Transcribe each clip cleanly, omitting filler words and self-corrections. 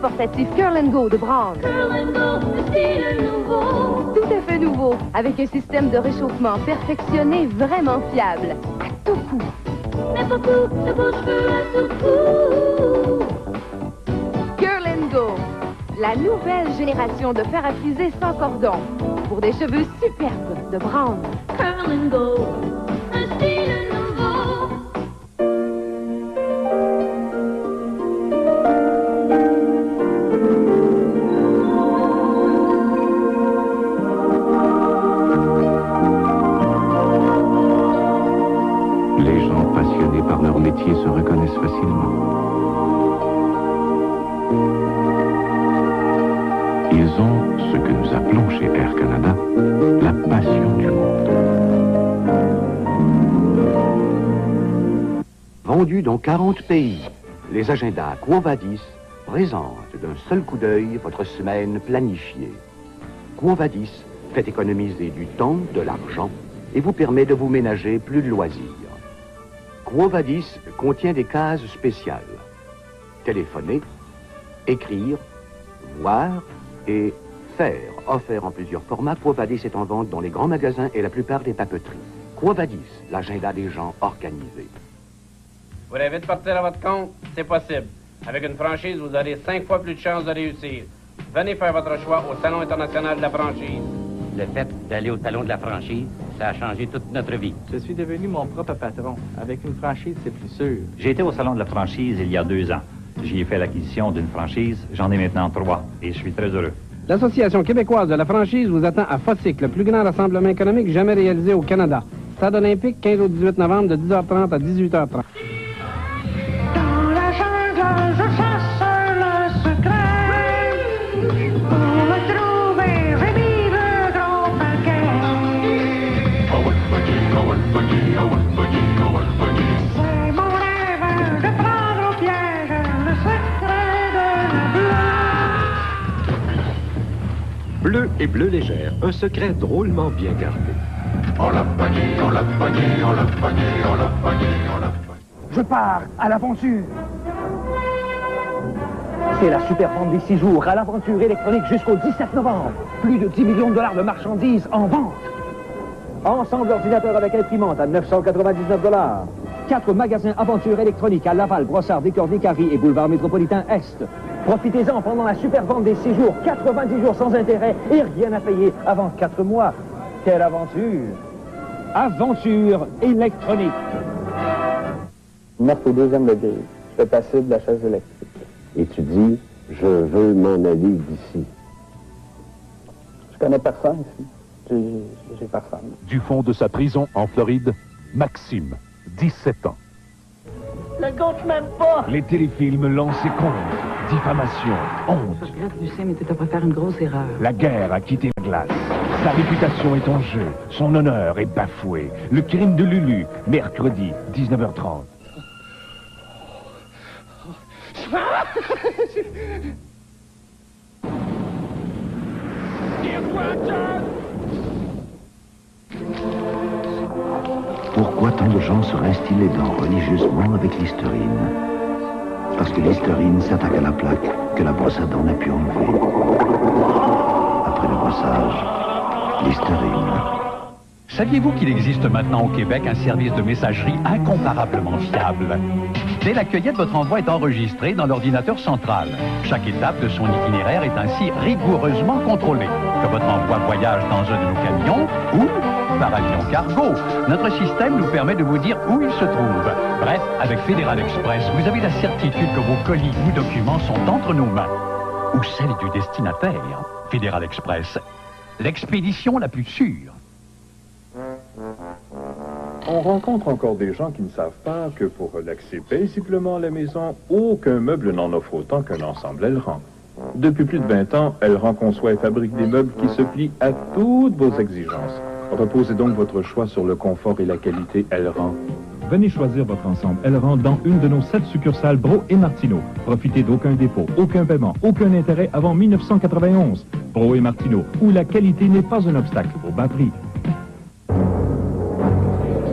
portatif Curl & Go de Braun. Curl & Go, le style nouveau. Tout à fait nouveau, avec un système de réchauffement perfectionné vraiment fiable, à tout coup. N'importe où, de beaux cheveux à tout coup. Curl & Go, la nouvelle génération de fer à friser sans cordon, pour des cheveux superbes de Braun. Curl & Go, un style nouveau. Les gens passionnés par leur métier se reconnaissent facilement. Ils ont ce que nous appelons chez Air Canada la passion du monde. Vendu dans 40 pays, les agendas Quo Vadis présentent d'un seul coup d'œil votre semaine planifiée. Quo Vadis fait économiser du temps, de l'argent et vous permet de vous ménager plus de loisirs. Quo Vadis contient des cases spéciales. Téléphoner, écrire, voir et faire. Offert en plusieurs formats, Quo Vadis est en vente dans les grands magasins et la plupart des papeteries. Quo Vadis, l'agenda des gens organisés. Vous rêvez de partir à votre compte? C'est possible. Avec une franchise, vous aurez 5 fois plus de chances de réussir. Venez faire votre choix au Salon international de la franchise. Le fait d'aller au Salon de la franchise, ça a changé toute notre vie. Je suis devenu mon propre patron. Avec une franchise, c'est plus sûr. J'ai été au Salon de la franchise il y a 2 ans. J'y ai fait l'acquisition d'une franchise. J'en ai maintenant 3 et je suis très heureux. L'Association québécoise de la franchise vous attend à Fossick, le plus grand rassemblement économique jamais réalisé au Canada. Stade olympique, 15 au 18 novembre, de 10h30 à 18h30. Bleu et bleu légère, un secret drôlement bien gardé. On l'a pogné, on l'a pogné, on l'a pogné, on l'a pogné, on l'a pogné. Je pars à l'aventure. C'est la super vente des 6 jours à l'aventure électronique jusqu'au 17 novembre. Plus de 10 millions de dollars de marchandises en vente. Ensemble ordinateur avec imprimante à 999 $. 4 magasins aventure électronique à Laval, Brossard, Décorné, Carrie et Boulevard Métropolitain Est. Profitez-en pendant la super vente des 6 jours, 90 jours sans intérêt et rien à payer avant 4 mois. Quelle aventure! Aventure électronique. Meurtre au 2e degré. Je fais passible de la chaise électrique. Et tu dis, je veux m'en aller d'ici. Je connais personne ici. J'ai personne. Du fond de sa prison en Floride, Maxime, 17 ans. Le gauche m'aime pas! Les téléfilms lancés contre, diffamation, honte. Je regrette, Lucien, mais tu as faire une grosse erreur. La guerre a quitté la glace. Sa réputation est en jeu. Son honneur est bafoué. Le crime de Lulu, mercredi, 19h30. Pourquoi tant de gens se rincent-ils les dents religieusement avec l'Listerine? Parce que l'Listerine s'attaque à la plaque que la brosse à dents n'a pu enlever. Après le brossage, Listerine. Saviez-vous qu'il existe maintenant au Québec un service de messagerie incomparablement fiable? Dès la cueillette, votre envoi est enregistré dans l'ordinateur central. Chaque étape de son itinéraire est ainsi rigoureusement contrôlée. Que votre envoi voyage dans un de nos camions ou par avion cargo, notre système nous permet de vous dire où il se trouve. Bref, avec Fédéral Express, vous avez la certitude que vos colis ou documents sont entre nos mains. Ou celles du destinataire. Fédéral Express, l'expédition la plus sûre. On rencontre encore des gens qui ne savent pas que pour relaxer paisiblement à la maison, aucun meuble n'en offre autant qu'un ensemble Elran. Depuis plus de 20 ans, Elran conçoit et fabrique des meubles qui se plient à toutes vos exigences. Reposez donc votre choix sur le confort et la qualité Elran. Venez choisir votre ensemble Elran dans une de nos 7 succursales Bro et Martineau. Profitez d'aucun dépôt, aucun paiement, aucun intérêt avant 1991. Bro et Martineau, où la qualité n'est pas un obstacle au bas prix.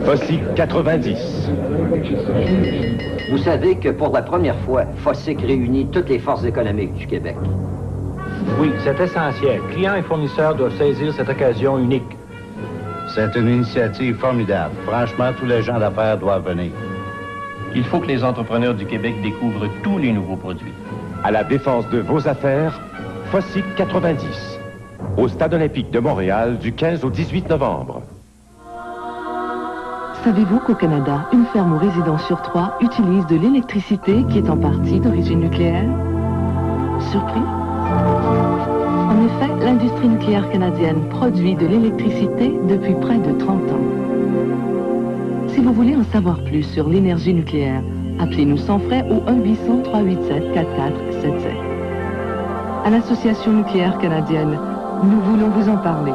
Fossick 90. Vous savez que pour la première fois, Fossick réunit toutes les forces économiques du Québec. Oui, c'est essentiel. Clients et fournisseurs doivent saisir cette occasion unique. C'est une initiative formidable. Franchement, tous les gens d'affaires doivent venir. Il faut que les entrepreneurs du Québec découvrent tous les nouveaux produits. À la défense de vos affaires, Fossick 90. Au Stade olympique de Montréal du 15 au 18 novembre. Savez-vous qu'au Canada, une ferme ou résidence sur 3 utilise de l'électricité qui est en partie d'origine nucléaire? Surpris? En effet, l'industrie nucléaire canadienne produit de l'électricité depuis près de 30 ans. Si vous voulez en savoir plus sur l'énergie nucléaire, appelez-nous sans frais au 1-800-387-4477. À l'Association nucléaire canadienne, nous voulons vous en parler.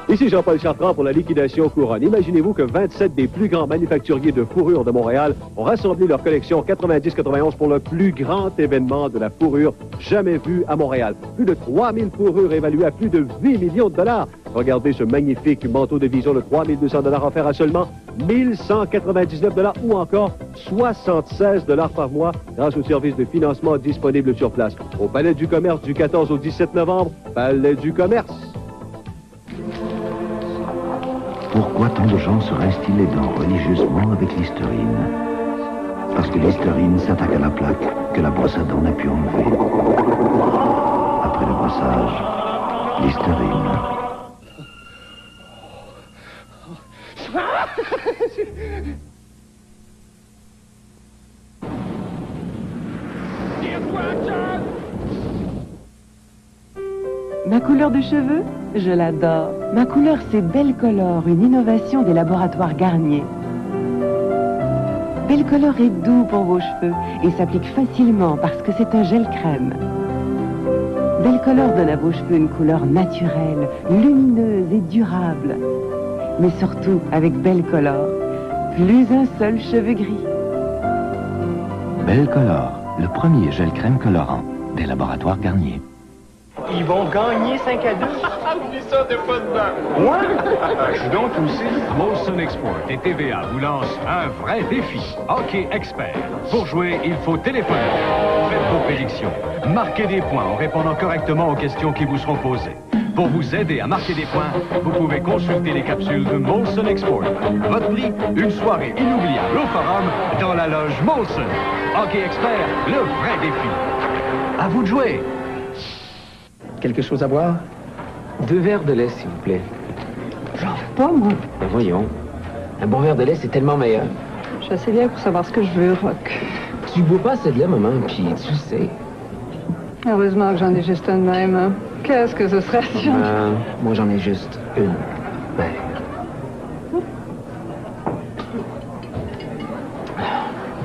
Ici Jean-Paul Chartrand pour la liquidation couronne. Imaginez-vous que 27 des plus grands manufacturiers de fourrure de Montréal ont rassemblé leur collection 90-91 pour le plus grand événement de la fourrure jamais vu à Montréal. Plus de 3000 fourrures évaluées à plus de 8 millions de dollars. Regardez ce magnifique manteau de vision de 3200 $ offert à seulement 1199 $ ou encore 76 $ par mois grâce au service de financement disponible sur place. Au Palais du Commerce du 14 au 17 novembre, Palais du Commerce. Pourquoi tant de gens se rincent-ils les dents religieusement avec l'Listerine? Parce que l'Listerine s'attaque à la plaque que la brosse à dents n'a pu enlever. Après le brossage, Listerine. Ma couleur de cheveux? Je l'adore. Ma couleur, c'est Belcolor, une innovation des laboratoires Garnier. Belcolor est doux pour vos cheveux et s'applique facilement parce que c'est un gel crème. Belcolor donne à vos cheveux une couleur naturelle, lumineuse et durable. Mais surtout, avec Belcolor, plus un seul cheveu gris. Belcolor, le premier gel crème colorant des laboratoires Garnier. Ils vont gagner 5 à 2. Oublie ça, t'es pas dedans. Moi? Je suis donc aussi. Molson Export et TVA vous lancent un vrai défi. Hockey Expert. Pour jouer, il faut téléphoner. Faites vos prédictions. Marquez des points en répondant correctement aux questions qui vous seront posées. Pour vous aider à marquer des points, vous pouvez consulter les capsules de Molson Export. Votre prix, une soirée inoubliable au forum dans la loge Molson. Hockey Expert, le vrai défi. À vous de jouer. Quelque chose à boire? 2 verres de lait, s'il vous plaît. J'en veux pas, moi. Ben voyons. Un bon verre de lait, c'est tellement meilleur. Je suis assez bien pour savoir ce que je veux, Rock. Tu bois pas assez de lait, maman, puis tu sais. Heureusement que j'en ai juste un de même. Hein. Qu'est-ce que ce serait si moi, j'en ai juste une. Ben.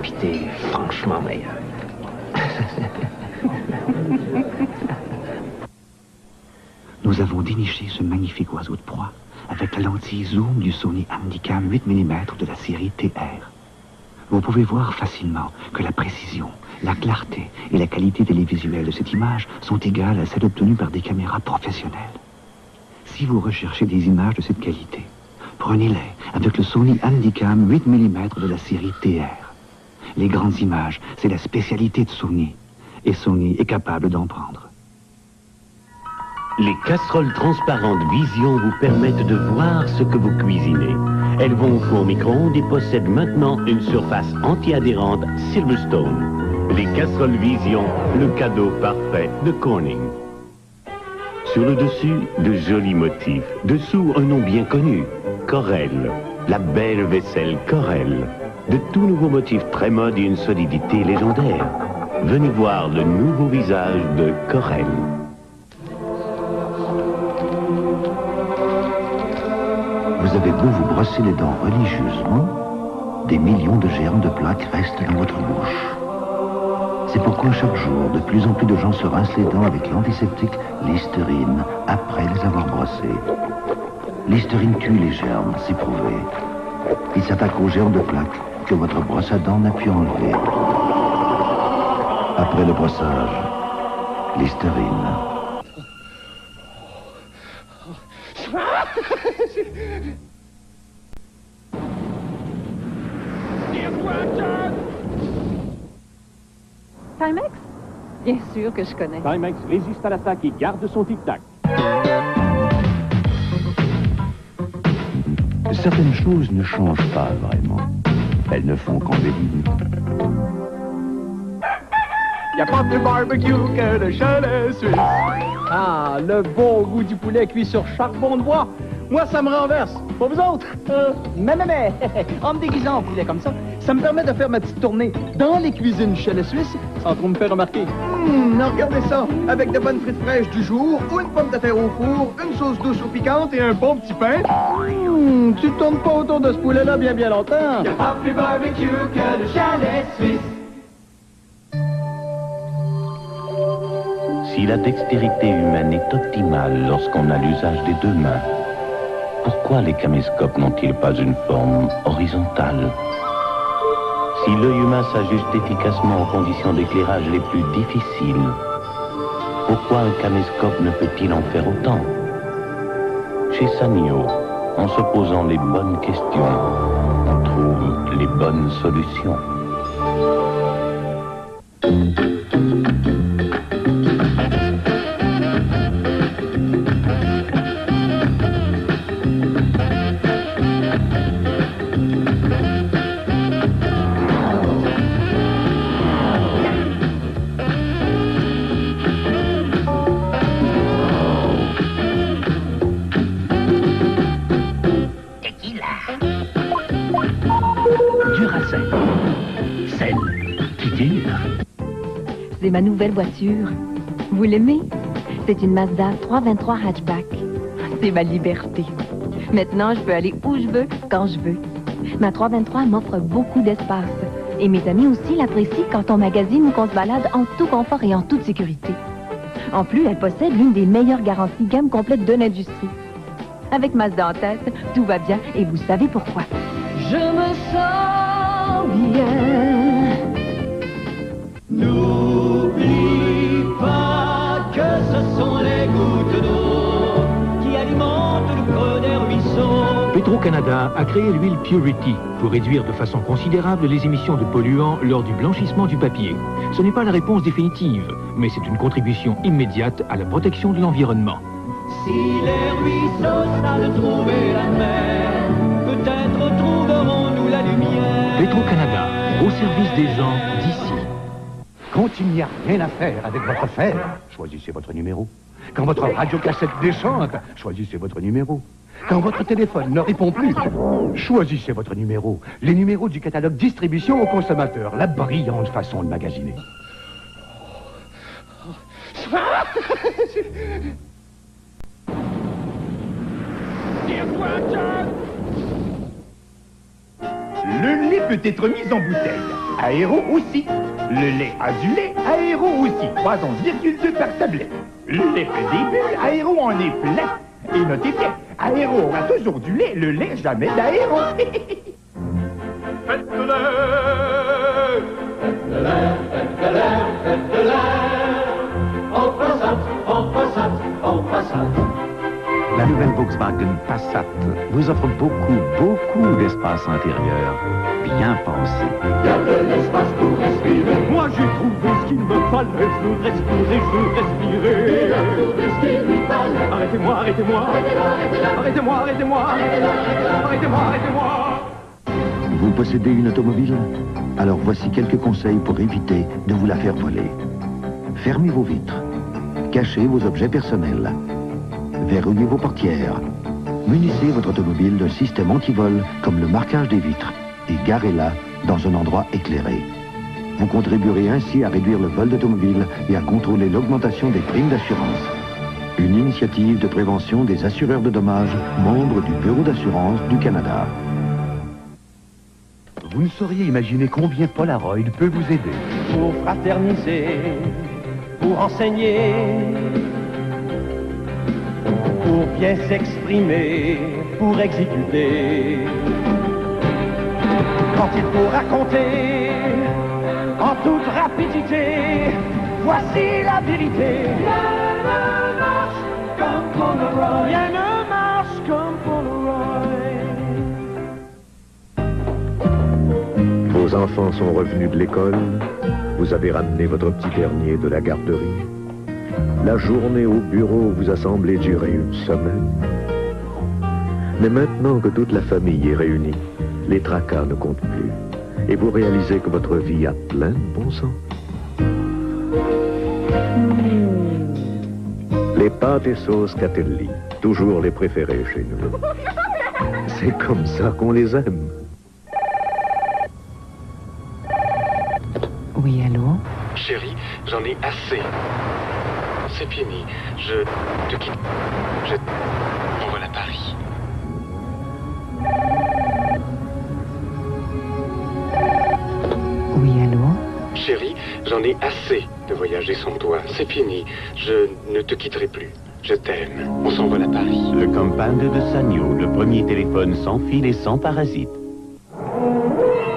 Puis t'es franchement meilleur. Nous avons déniché ce magnifique oiseau de proie avec la lentille zoom du Sony Handycam 8 mm de la série TR. Vous pouvez voir facilement que la précision, la clarté et la qualité télévisuelle de cette image sont égales à celles obtenues par des caméras professionnelles. Si vous recherchez des images de cette qualité, prenez-les avec le Sony Handycam 8 mm de la série TR. Les grandes images, c'est la spécialité de Sony, et Sony est capable d'en prendre. Les casseroles transparentes Vision vous permettent de voir ce que vous cuisinez. Elles vont au four micro-ondes et possèdent maintenant une surface anti-adhérente Silverstone. Les casseroles Vision, le cadeau parfait de Corning. Sur le dessus, de jolis motifs. Dessous, un nom bien connu, Corel. La belle vaisselle Corel. De tout nouveaux motifs très modes et une solidité légendaire. Venez voir le nouveau visage de Corel. Vous avez beau vous brosser les dents religieusement, des millions de germes de plaques restent dans votre bouche. C'est pourquoi chaque jour, de plus en plus de gens se rincent les dents avec l'antiseptique Listerine après les avoir brossés. Listerine tue les germes, c'est prouvé. Il s'attaque aux germes de plaques que votre brosse à dents n'a pu enlever. Après le brossage, Listerine. Timex? Bien sûr que je connais. Timex résiste à l'attaque et garde son tic-tac. Certaines choses ne changent pas vraiment. Elles ne font qu'embellir. Y a pas plus barbecue que le chalet suisse. Ah, le bon goût du poulet cuit sur charbon de bois. Moi, ça me renverse. Pas vous autres? Mais, en me déguisant en poulet comme ça, ça me permet de faire ma petite tournée dans les cuisines chalet suisse sans trop me faire remarquer. Regardez ça, avec de bonnes frites fraîches du jour, une pomme de terre au four, une sauce douce ou piquante et un bon petit pain. Tu tournes pas autour de ce poulet-là bien longtemps. Y a pas plus barbecue que le chalet suisse. Si la dextérité humaine est optimale lorsqu'on a l'usage des deux mains, pourquoi les caméscopes n'ont-ils pas une forme horizontale? Si l'œil humain s'ajuste efficacement aux conditions d'éclairage les plus difficiles, pourquoi un caméscope ne peut-il en faire autant? Chez Sanyo, en se posant les bonnes questions, on trouve les bonnes solutions. C'est ma nouvelle voiture. Vous l'aimez? C'est une Mazda 323 hatchback. C'est ma liberté. Maintenant, je peux aller où je veux, quand je veux. Ma 323 m'offre beaucoup d'espace. Et mes amis aussi l'apprécient quand on magasine ou qu'on se balade en tout confort et en toute sécurité. En plus, elle possède l'une des meilleures garanties gamme complète de l'industrie. Avec Mazda en tête, tout va bien et vous savez pourquoi. Je me sens bien. N'oublie pas que ce sont les gouttes d'eau qui alimentent le creux des ruisseaux. Petro-Canada a créé l'huile Purity pour réduire de façon considérable les émissions de polluants lors du blanchissement du papier. Ce n'est pas la réponse définitive, mais c'est une contribution immédiate à la protection de l'environnement. Si les ruisseaux savent trouver la mer, peut-être trouverons-nous la lumière. Petro-Canada, au service des gens d'ici. Quand il n'y a rien à faire avec votre fer, choisissez votre numéro. Quand votre radiocassette déchante, choisissez votre numéro. Quand votre téléphone ne répond plus, choisissez votre numéro. Les numéros du catalogue distribution aux consommateurs. La brillante façon de magasiner. Le lait peut être mis en bouteille. Aéro aussi. Le lait azulé, Aéro aussi. 3 onces, 2 par tablette. Le lait fait des bulles, Aéro en est plein. Et notez bien, Aéro aura toujours du lait, le lait jamais d'Aéro. Faites de l'air, faites de l'air, faites de l'air, faites de l'air. En Passat, en Passat, en Passat. La nouvelle Volkswagen Passat vous offre beaucoup d'espace intérieur. Bien pensé. Il y a de l'espace pour respirer. Moi j'ai trouvé ce qu'il me fallait, je veux respirer, je veux respirer. Il a trouvé ce qu'il lui fallait. Arrêtez-moi, arrêtez-moi. Arrêtez-moi, arrêtez-moi. Arrêtez-moi, arrêtez-moi. Vous possédez une automobile? Alors voici quelques conseils pour éviter de vous la faire voler. Fermez vos vitres. Cachez vos objets personnels. Verrouillez vos portières. Munissez votre automobile d'un système anti-vol comme le marquage des vitres et garez-la dans un endroit éclairé. Vous contribuerez ainsi à réduire le vol d'automobile et à contrôler l'augmentation des primes d'assurance. Une initiative de prévention des assureurs de dommages, membre du Bureau d'assurance du Canada. Vous ne sauriez imaginer combien Polaroid peut vous aider. Pour fraterniser, pour enseigner, pour bien s'exprimer, pour exécuter. Quand il faut raconter en toute rapidité, voici la vérité. Rien ne marche comme Polaroid. Rien ne marche comme Polaroid. Vos enfants sont revenus de l'école, vous avez ramené votre petit dernier de la garderie. La journée au bureau vous a semblé durer une semaine. Mais maintenant que toute la famille est réunie, les tracas ne comptent plus. Et vous réalisez que votre vie a plein de bon sens. Les pâtes et sauces Catelli, toujours les préférés chez nous. C'est comme ça qu'on les aime. Oui, allô? Chérie, j'en ai assez. C'est fini. Je te quitte. Je m'envole à Paris. Oui, allô? Chérie, j'en ai assez de voyager sans toi. C'est fini. Je ne te quitterai plus. Je t'aime. On s'envole à Paris. Le Compound de Sanyo, le premier téléphone sans fil et sans parasite.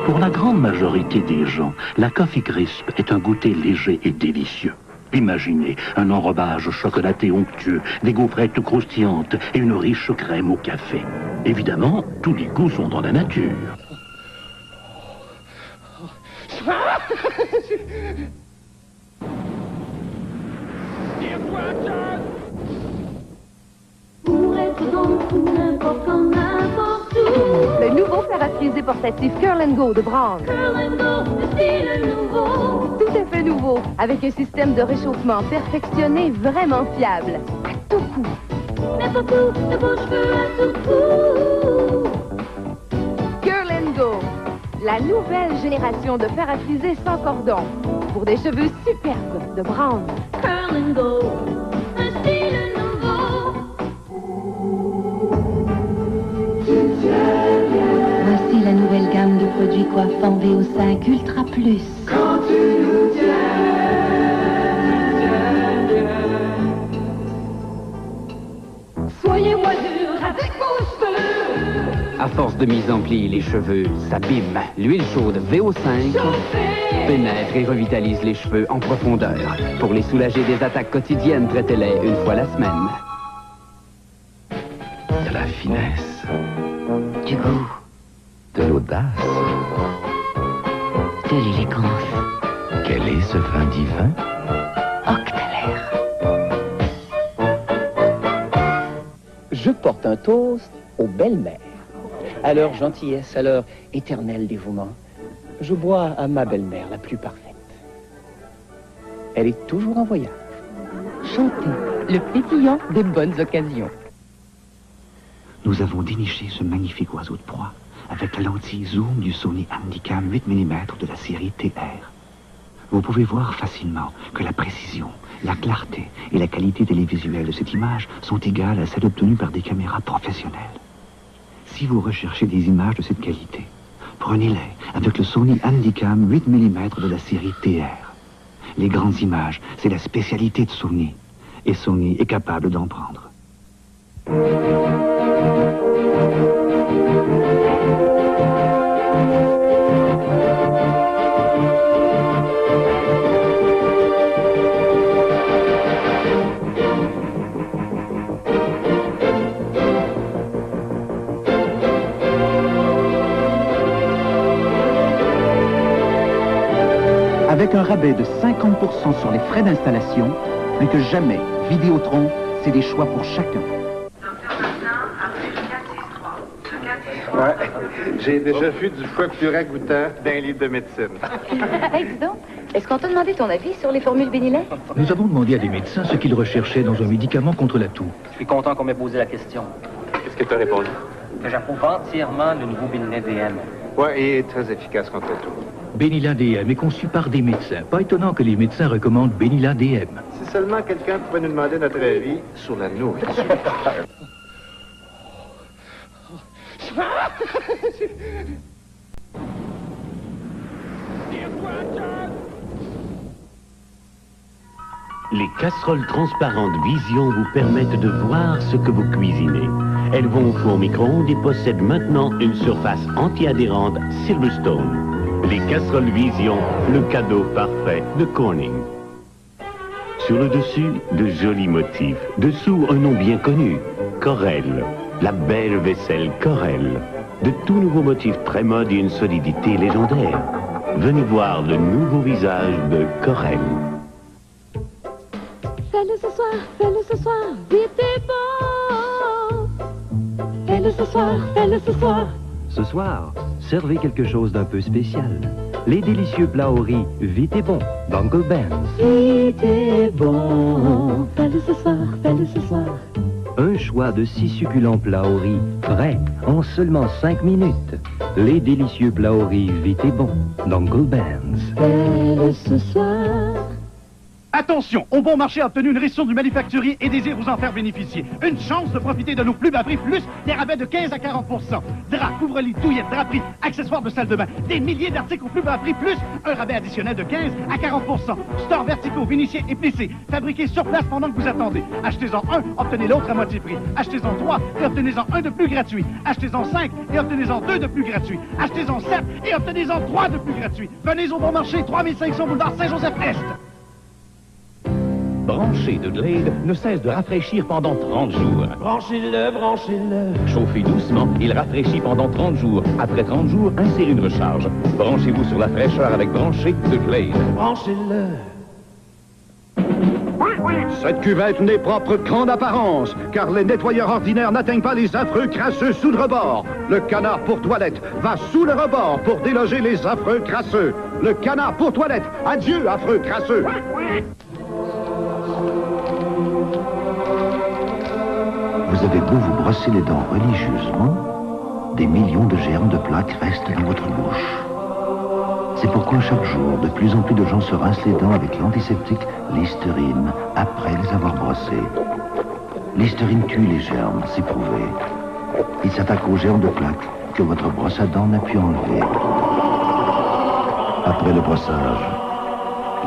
Pour la grande majorité des gens, la Coffee Crisp est un goûter léger et délicieux. Imaginez un enrobage chocolaté onctueux, des gaufrettes croustillantes et une riche crème au café. Évidemment, tous les goûts sont dans la nature. Pour être dans tout, n'importe quand, n'importe où. Le nouveau fer à friser portatif Curl & Go de Braun. Curl & Go, le style nouveau. Tout à fait nouveau, avec un système de réchauffement perfectionné vraiment fiable. À tout coup. N'importe où, de vos cheveux à tout coup. Curl & Go, la nouvelle génération de fer à friser sans cordon. Pour des cheveux superbes de Braun. Curl & Go, un style nouveau. Voici la nouvelle gamme de produits coiffants VO5 Ultra Plus. Quand tu nous tiens, soyez moins dur avec vos cheveux. À force de mise en pli, les cheveux s'abîment. L'huile chaude VO5 pénètre et revitalise les cheveux en profondeur. Pour les soulager des attaques quotidiennes, traitez-les une fois la semaine. De la finesse, Du goût, de l'audace. de l'élégance. Quel est ce vin divin? Octalaire. Je porte un toast aux belles-mères. À leur gentillesse, à leur éternel dévouement. Je bois à ma belle-mère la plus parfaite. Elle est toujours en voyage. Chantez, le pétillant des bonnes occasions. Nous avons déniché ce magnifique oiseau de proie avec la lentille zoom du Sony Handycam 8 mm de la série TR. Vous pouvez voir facilement que la précision, la clarté et la qualité télévisuelle de cette image sont égales à celles obtenues par des caméras professionnelles. Si vous recherchez des images de cette qualité, prenez-les avec le Sony Handycam 8 mm de la série TR. Les grandes images, c'est la spécialité de Sony. Et Sony est capable d'en prendre. Avec un rabais de 50% sur les frais d'installation, plus que jamais, Vidéotron, c'est des choix pour chacun. Ouais, j'ai déjà vu du foie plus ragoûtant d'un livre de médecine. Hey, dis donc, est-ce qu'on t'a demandé ton avis sur les formules Bénilet? Nous avons demandé à des médecins ce qu'ils recherchaient dans un médicament contre la toux. Je suis content qu'on m'ait posé la question. Qu'est-ce que tu as répondu? Que j'approuve entièrement le nouveau Bénilet DM. Ouais, et très efficace contre la toux. Benila DM est conçu par des médecins. Pas étonnant que les médecins recommandent Benila DM. Si seulement quelqu'un pouvait nous demander notre avis sur la nourriture. Les casseroles transparentes Vision vous permettent de voir ce que vous cuisinez. Elles vont au four micro-ondes et possèdent maintenant une surface anti-adhérente Silverstone. Les casseroles Vision, le cadeau parfait de Corning. Sur le dessus, de jolis motifs. Dessous, un nom bien connu, Corel. La belle vaisselle Corel. De tout nouveaux motifs très modes et une solidité légendaire. Venez voir le nouveau visage de Corel. Fais-le ce soir, vite et bon. Fais-le ce soir, fais-le ce soir. Ce soir, servez quelque chose d'un peu spécial. Les délicieux plats au riz vite et bon d'Uncle Ben's. Vite et bon. Fais-le ce soir, fais-le ce soir. Un choix de 6 succulents plats au riz prêts en seulement 5 minutes. Les délicieux plats au riz vite et bon d'Uncle Ben's. Fais-le ce soir. Attention, Au Bon Marché a obtenu une réduction du manufacturier et désire vous en faire bénéficier. Une chance de profiter de nos plus bas prix, plus des rabais de 15 à 40 Draps, couvre-lit, douillettes, draperies, accessoires de salle de bain. Des milliers d'articles au plus bas prix, plus un rabais additionnel de 15 à 40 Stores verticaux, vinifiés et plissés, fabriqués sur place pendant que vous attendez. Achetez-en un, obtenez l'autre à moitié prix. Achetez-en 3 et obtenez-en un de plus gratuit. Achetez-en 5 et obtenez-en 2 de plus gratuit. Achetez-en 7 et obtenez-en 3 de plus gratuits. Venez au Bon Marché, 3500 boulevard Saint-Joseph-Est. Branché de Glade ne cesse de rafraîchir pendant 30 jours. Branchez-le, branchez-le. Chauffez doucement, il rafraîchit pendant 30 jours. Après 30 jours, insérez une recharge. Branchez-vous sur la fraîcheur avec Branché de Glade. Branchez-le. Cette cuvette n'est propre qu'en apparence, car les nettoyeurs ordinaires n'atteignent pas les affreux crasseux sous le rebord. Le canard pour toilette va sous le rebord pour déloger les affreux crasseux. Le canard pour toilette, adieu affreux crasseux. Vous avez beau vous brosser les dents religieusement, des millions de germes de plaques restent dans votre bouche. C'est pourquoi chaque jour, de plus en plus de gens se rincent les dents avec l'antiseptique Listerine après les avoir brossés. Listerine tue les germes, c'est prouvé. Il s'attaque aux germes de plaques que votre brosse à dents n'a pu enlever. Après le brossage,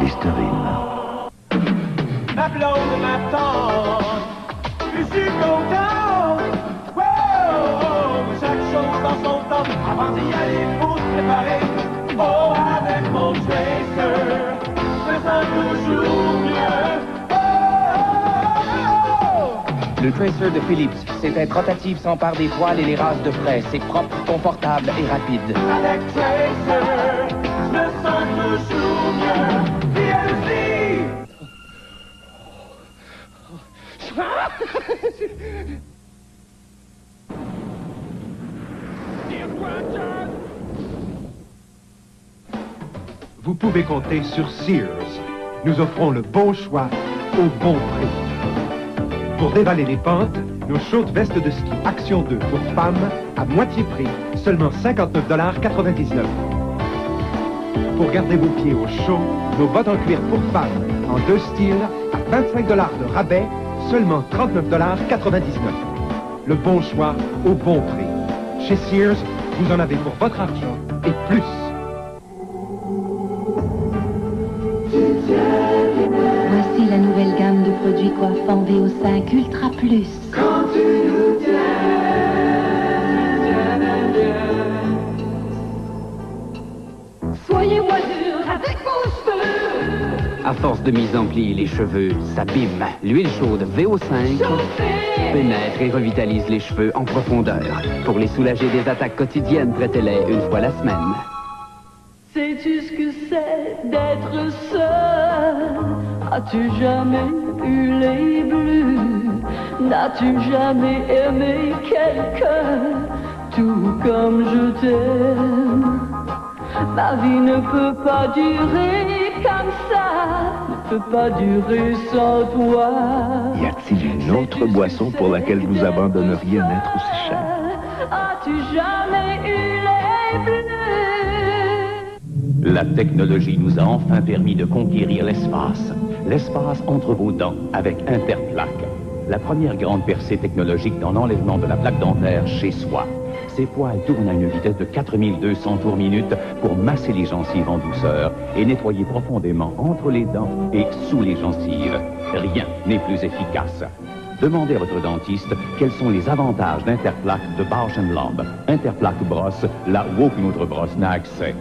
Listerine. Ma blonde m'attend. Je suis content. Wow, chaque chose dans son temps. Avant d'y aller, faut se préparer. Oh, avec mon tracer, je sens toujours mieux. Le Tracer de Philips, c'est un rotatif s'empare des poils et les rases de frais. C'est propre, confortable et rapide. Avec Tracer, je me sens toujours mieux. VLC! Vous pouvez compter sur Sears. Nous offrons le bon choix au bon prix. Pour dévaler les pentes, nos chaudes vestes de ski Action 2 pour femmes à moitié prix, seulement 59,99 $. Pour garder vos pieds au chaud, nos bottes en cuir pour femmes en 2 styles à 25 $ de rabais, seulement 39,99 $. Le bon choix au bon prix. Chez Sears, vous en avez pour votre argent et plus. Voici la nouvelle gamme de produits coiffants VO5 Ultra Plus. Quand tu nous Soyez moins dur avec vos cheveux. À force de mise en pli, les cheveux s'abîment. L'huile chaude VO5 pénètre et revitalise les cheveux en profondeur. Pour les soulager des attaques quotidiennes, traitez-les une fois la semaine. Sais-tu ce que c'est d'être seul? As-tu jamais eu les bleus? N'as-tu jamais aimé quelqu'un tout comme je t'aime? Ma vie ne peut pas durer comme ça, ne peut pas durer sans toi. Y a-t-il une autre boisson pour laquelle vous abandonneriez un être aussi cher? As-tu jamais eu les bleus? La technologie nous a enfin permis de conquérir l'espace. L'espace entre vos dents avec Interplaque. La première grande percée technologique dans l'enlèvement de la plaque dentaire chez soi. Ces poils tournent à une vitesse de 4200 tours minute pour masser les gencives en douceur et nettoyer profondément entre les dents et sous les gencives. Rien n'est plus efficace. Demandez à votre dentiste quels sont les avantages d'Interplaque de Bausch & Lomb. Interplaque brosse là où aucune autre brosse n'a accès.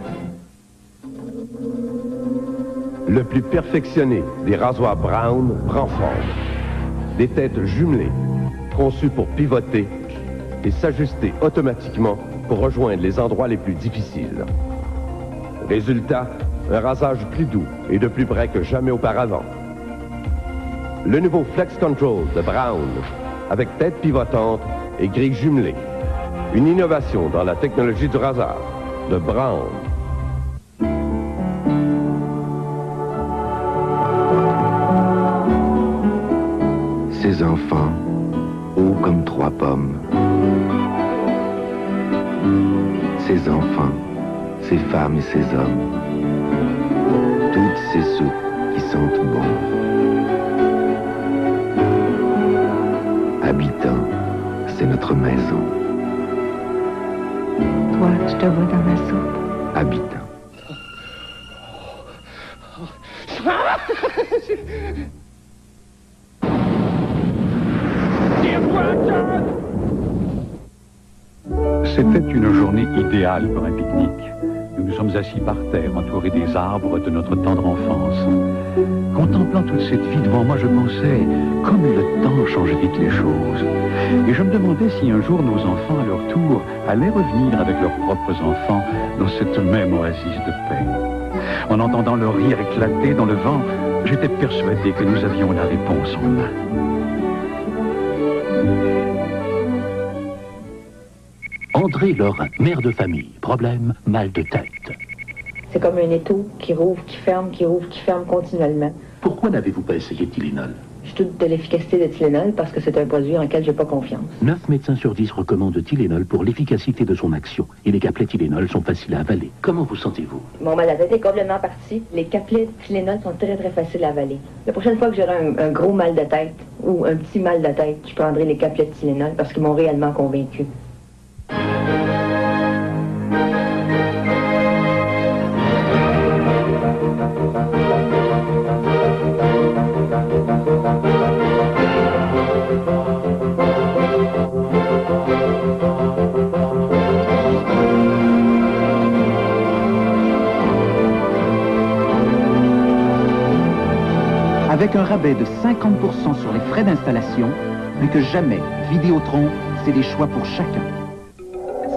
Le plus perfectionné des rasoirs Brown prend forme. Des têtes jumelées, conçues pour pivoter et s'ajuster automatiquement pour rejoindre les endroits les plus difficiles. Résultat, un rasage plus doux et de plus près que jamais auparavant. Le nouveau Flex Control de Brown, avec tête pivotante et grille jumelée. Une innovation dans la technologie du rasoir de Brown. Ces enfants, hauts comme 3 pommes. Ces enfants, ces femmes et ces hommes. Toutes ces soupes qui sentent bon. Habitants, c'est notre maison. Toi, je te vois dans ma soupe. Habitants. C'était une journée idéale pour un pique-nique. Nous nous sommes assis par terre, entourés des arbres de notre tendre enfance. Contemplant toute cette vie devant moi, je pensais, comme le temps change vite les choses. Et je me demandais si un jour nos enfants, à leur tour, allaient revenir avec leurs propres enfants dans cette même oasis de paix. En entendant leur rire éclater dans le vent, j'étais persuadé que nous avions la réponse en main. André Lorrain, mère de famille. Problème, mal de tête. C'est comme un étau qui rouvre, qui ferme continuellement. Pourquoi n'avez-vous pas essayé Tylenol? Je doute de l'efficacité de Tylenol parce que c'est un produit en lequel j'ai pas confiance. 9 médecins sur 10 recommandent Tylenol pour l'efficacité de son action. Et les capelets Tylenol sont faciles à avaler. Comment vous sentez-vous? Mon mal à tête est complètement parti. Les capelets Tylenol sont très très faciles à avaler. La prochaine fois que j'aurai un gros mal de tête ou un petit mal de tête, je prendrai les capelets Tylenol parce qu'ils m'ont réellement convaincu. Avec un rabais de 50% sur les frais d'installation, plus que jamais, Vidéotron, c'est des choix pour chacun.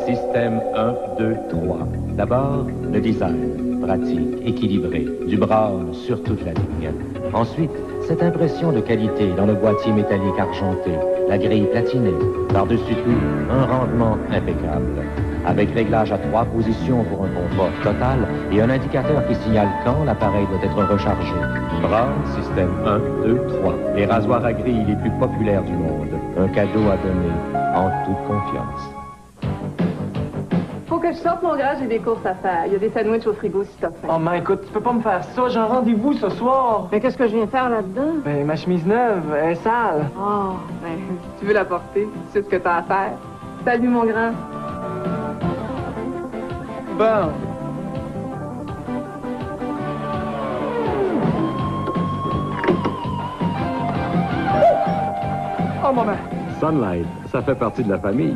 Système 1, 2, 3. D'abord, le design. Pratique, équilibré, du brown sur toute la ligne. Ensuite, cette impression de qualité dans le boîtier métallique argenté, la grille platinée, par-dessus tout, un rendement impeccable. Avec réglage à 3 positions pour un confort total et un indicateur qui signale quand l'appareil doit être rechargé. Brown, système 1, 2, 3. Les rasoirs à grille les plus populaires du monde. Un cadeau à donner en toute confiance. Faut que je sorte, mon gars, j'ai des courses à faire. Il y a des sandwichs au frigo si t'as faim. Oh, mais écoute, tu peux pas me faire ça. J'ai un rendez-vous ce soir. Mais qu'est-ce que je viens faire là-dedans? Ben, ma chemise neuve, elle est sale. Oh, ben, si tu veux la porter, c'est ce que t'as à faire. Salut, mon grand. Bon. Oh, maman. Sunlight, ça fait partie de la famille.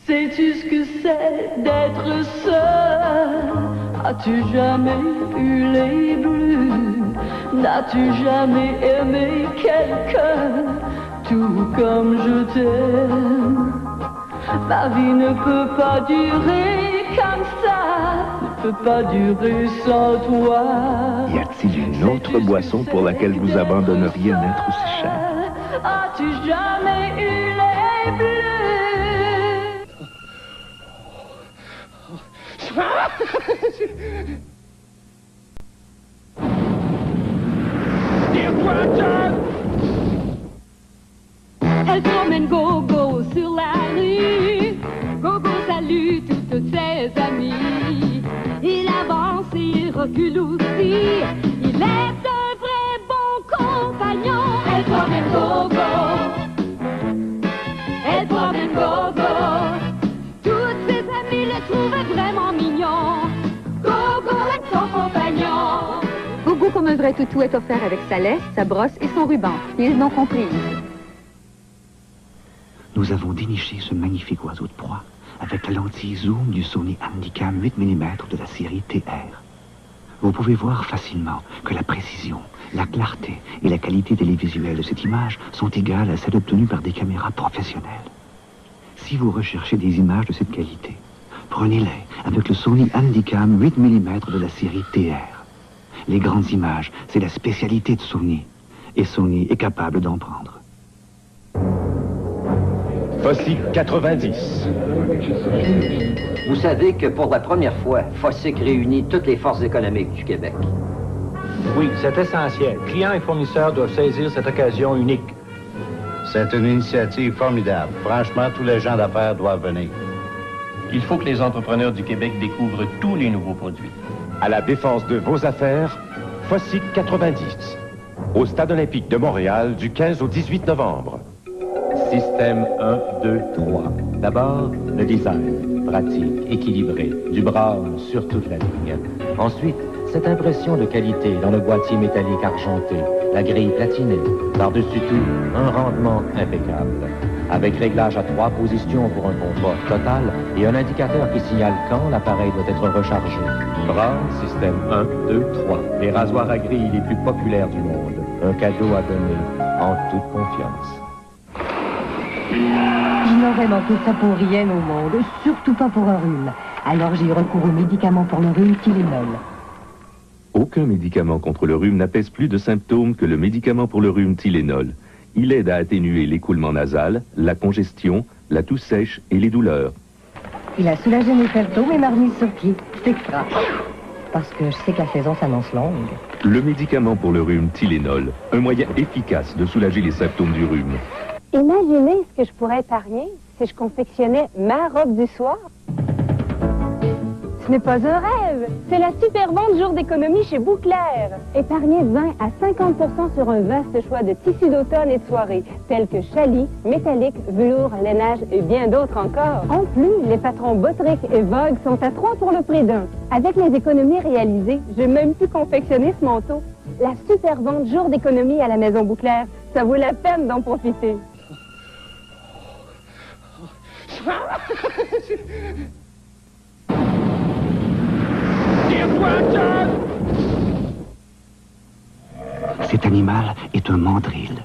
Sais-tu ce que c'est d'être seul? As-tu jamais eu les bleus? N'as-tu jamais aimé quelqu'un tout comme je t'aime? Ma vie ne peut pas durer comme ça, ne peut pas durer sans toi. Y a-t-il une autre boisson pour laquelle vous abandonneriez un être aussi cher? As-tu jamais eu les bleus? Elle promène Gogo sur la rue. Gogo salue toutes ses amies. Il avance et il recule aussi. Il est un vrai bon compagnon. Elle promène Gogo. Elle promène Gogo. Toutes ses amies le trouvent vraiment mignon. Gogo est son compagnon. Gogo, comme un vrai toutou, est offert avec sa laisse, sa brosse et son ruban. Ils l'ont compris. Nous avons déniché ce magnifique oiseau de proie avec la lentille zoom du Sony Handycam 8 mm de la série TR. Vous pouvez voir facilement que la précision, la clarté et la qualité télévisuelle de cette image sont égales à celles obtenues par des caméras professionnelles. Si vous recherchez des images de cette qualité, Prenez-les avec le Sony Handycam 8 mm de la série TR. Les grandes images, c'est la spécialité de Sony. Et Sony est capable d'en prendre. Fossick 90. Vous savez que pour la première fois, Fossick réunit toutes les forces économiques du Québec. Oui, c'est essentiel. Clients et fournisseurs doivent saisir cette occasion unique. C'est une initiative formidable. Franchement, tous les gens d'affaires doivent venir. Il faut que les entrepreneurs du Québec découvrent tous les nouveaux produits. À la défense de vos affaires, Fossick 90. Au Stade olympique de Montréal du 15 au 18 novembre. Système 1, 2, 3. D'abord, le design. Pratique, équilibré, du brown sur toute la ligne. Ensuite, cette impression de qualité dans le boîtier métallique argenté, la grille platinée. Par-dessus tout, un rendement impeccable. Avec réglage à 3 positions pour un confort total et un indicateur qui signale quand l'appareil doit être rechargé. Brown, système 1, 2, 3. Les rasoirs à grille les plus populaires du monde. Un cadeau à donner en toute confiance. Je n'aurais manqué ça pour rien au monde, surtout pas pour un rhume. Alors j'ai eu recours au médicament pour le rhume Tylenol. Aucun médicament contre le rhume n'apaise plus de symptômes que le médicament pour le rhume Tylenol. Il aide à atténuer l'écoulement nasal, la congestion, la toux sèche et les douleurs. Il a soulagé mes symptômes et m'a remis sur pied. C'est extra. Parce que je sais que la saison s'annonce longue. Le médicament pour le rhume Tylenol, un moyen efficace de soulager les symptômes du rhume. Imaginez ce que je pourrais épargner si je confectionnais ma robe du soir. Ce n'est pas un rêve, c'est la super vente jour d'économie chez Bouclair. Épargnez 20 à 50% sur un vaste choix de tissus d'automne et de soirée, tels que challis, métallique, velours, lainage et bien d'autres encore. En plus, les patrons Bottrick et Vogue sont à 3 pour le prix d'un. Avec les économies réalisées, j'ai même pu confectionner ce manteau. La super vente jour d'économie à la Maison Bouclair, ça vaut la peine d'en profiter. Cet animal est un mandrill.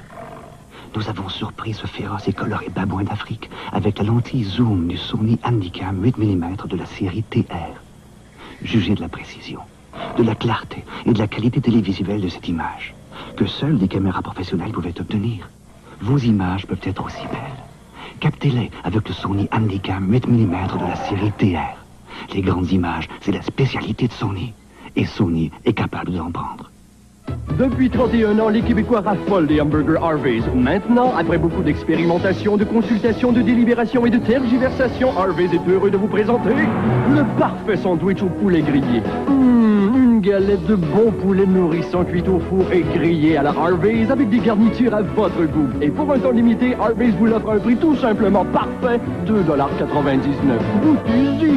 Nous avons surpris ce féroce et coloré babouin d'Afrique avec la lentille zoom du Sony Handycam 8 mm de la série TR. Jugez de la précision, de la clarté et de la qualité télévisuelle de cette image que seules des caméras professionnelles pouvaient obtenir. Vos images peuvent être aussi belles. Captez-les avec le Sony Handycam 8 mm de la série TR. Les grandes images, c'est la spécialité de Sony. Et Sony est capable d'en prendre. Depuis 31 ans, les Québécois raffolent des hamburgers Harvey's. Maintenant, après beaucoup d'expérimentation, de consultation, de délibération et de tergiversation, Harvey's est heureux de vous présenter le parfait sandwich au poulet grillé. Une galette de bon poulet nourrissant cuit au four et grillé à la Harvey's avec des garnitures à votre goût. Et pour un temps limité, Harvey's vous l'offre à un prix tout simplement parfait, 2,99 $. Goûtez-y!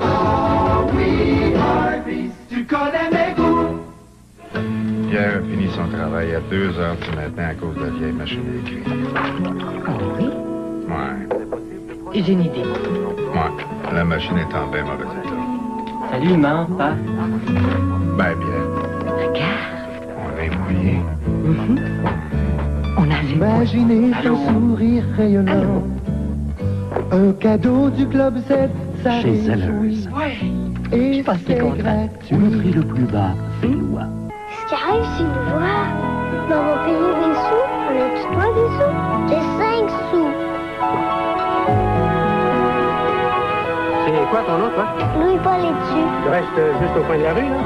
Ah oui, Harvey's, tu connais mes goûts. Pierre a fini son travail à 2 heures du matin à cause de la vieille machine à écrire. Ah oui? Ouais. J'ai une idée. Ouais. La machine est en bien mauvais état. Salut, maman, papa. Ben bien. Regarde. On est mouillé. On a Imaginez un sourire rayonnant. Un cadeau du Club Z, ça Chez Zellers. réjouit. Ouais. Et c'est gratuit. Le prix le plus bas fait loi. Ce qui arrive, c'est nous voir. Mais on va payer des sous. On a-tu toi des sous? J'ai 5 sous. C'est quoi ton nom, toi? Louis-Paul est dessus. Tu restes juste au coin de la rue, là?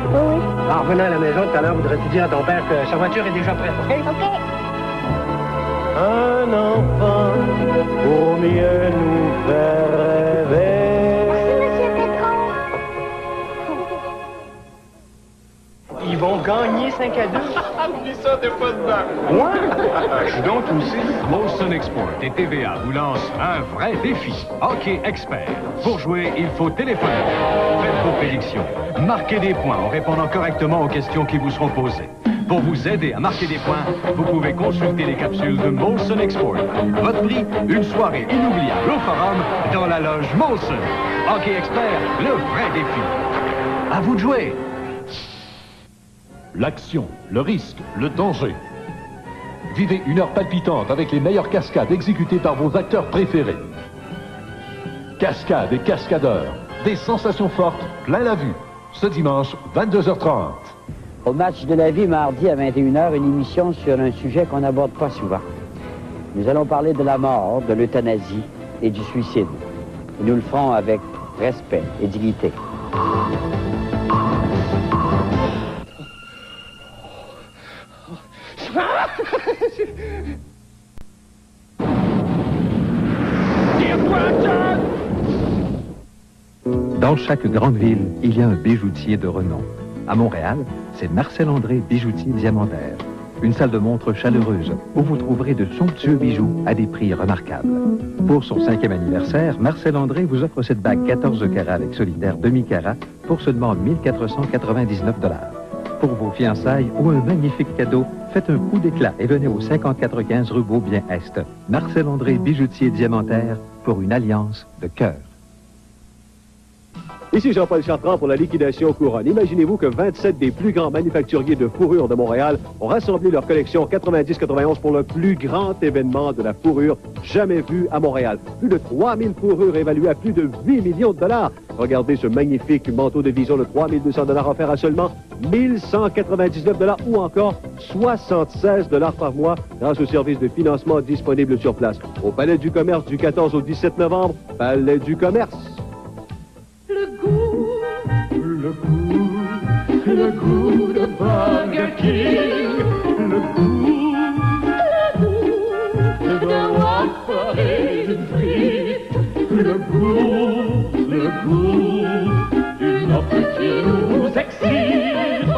Oui. En revenant à la maison tout à l'heure, voudrais-tu dire à ton père que sa voiture est déjà prête, OK? OK. Un enfant pour mieux nous faire rêver. Merci, Monsieur Pétron. Ils vont gagner 5 à 2. Oublie ça, t'es pas dedans. Je suis donc aussi. Molson Export et TVA vous lancent un vrai défi. Hockey Expert. Pour jouer, il faut téléphoner. Faites vos prédictions. Marquez des points en répondant correctement aux questions qui vous seront posées. Pour vous aider à marquer des points, vous pouvez consulter les capsules de Molson Export. Votre prix, une soirée inoubliable au Forum dans la loge Molson. Hockey Expert, le vrai défi. À vous de jouer. L'action, le risque, le danger. Vivez une heure palpitante avec les meilleures cascades exécutées par vos acteurs préférés. cascades et cascadeurs, des sensations fortes, plein la vue. Ce dimanche, 22h30. Au match de la vie, mardi à 21h, une émission sur un sujet qu'on n'aborde pas souvent. Nous allons parler de la mort, de l'euthanasie et du suicide. Et nous le ferons avec respect et dignité. Dans chaque grande ville, il y a un bijoutier de renom. À Montréal, c'est Marcel André Bijoutier Diamantaire. Une salle de montre chaleureuse où vous trouverez de somptueux bijoux à des prix remarquables. Pour son 5e anniversaire, Marcel André vous offre cette bague 14 carats avec solitaire demi-carat pour seulement 1499 $. Pour vos fiançailles ou un magnifique cadeau, faites un coup d'éclat et venez au 5415 rue Beaubien-Est. Marcel André Bijoutier Diamantaire pour une alliance de cœur. Ici Jean-Paul Chartrand pour la liquidation couronne. Imaginez-vous que 27 des plus grands manufacturiers de fourrure de Montréal ont rassemblé leur collection 90-91 pour le plus grand événement de la fourrure jamais vu à Montréal. Plus de 3000 fourrures évaluées à plus de 8 millions de $. Regardez ce magnifique manteau de vision de 3200 $ offert à seulement 1199 $ ou encore 76 $ par mois grâce au service de financement disponible sur place. Au Palais du Commerce du 14 au 17 novembre, Palais du Commerce. Le goût de Burger King, le goût de Whopper et d'une frite, le goût d'une offre qui nous excite.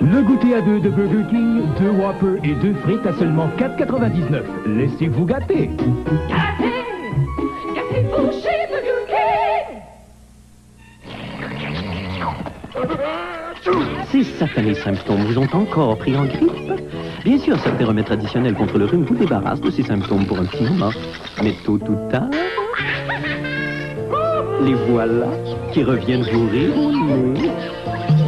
Le goûter à 2 de Burger King, 2 Whopper et 2 frites à seulement 4,99 $. Laissez-vous gâter. Gâtez-vous chez Burger King. Ces satanés symptômes vous ont encore pris en grippe? Bien sûr, certains remèdes traditionnels contre le rhume vous débarrassent de ces symptômes pour un petit moment. Mais tôt ou tard, les voilà qui reviennent vous rire au nez.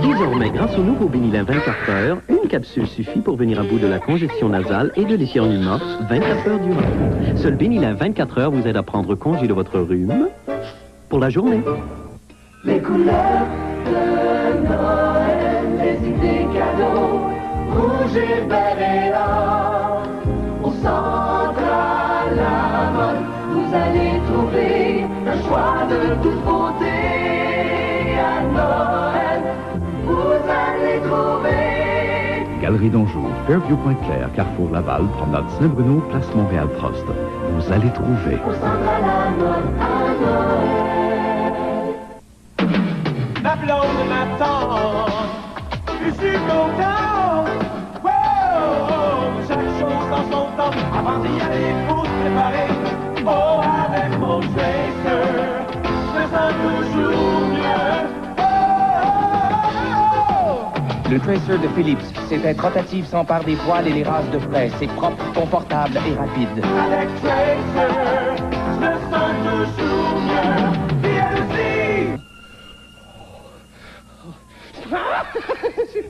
Désormais, grâce au nouveau Benylin 24 heures, une capsule suffit pour venir à bout de la congestion nasale et de l'éternuement 24 heures durant. Seul Benylin 24 heures vous aide à prendre congé de votre rhume pour la journée. Les couleurs de Noël, les idées cadeaux, rouge et vert et or. Au centre à la mode, vous allez trouver un choix de toute beauté. À Noël, vous allez trouver Galerie d'Anjou, Fairview Pointe-Claire, Carrefour Laval, Promenade Saint-Bruno, Place Montréal-Prost. Vous allez trouver. au centre à la mode à Noël. Ma blonde m'attend, je suis content. Wow, chaque chose en son temps, avant d'y aller, faut se préparer. Oh, avec mon Tracer, je me sens toujours mieux. Le Tracer de Philips, c'est être rotative sans part des poils et les rases de frais. C'est propre, confortable et rapide. Avec Tracer, je me sens toujours mieux. Puis elle aussi.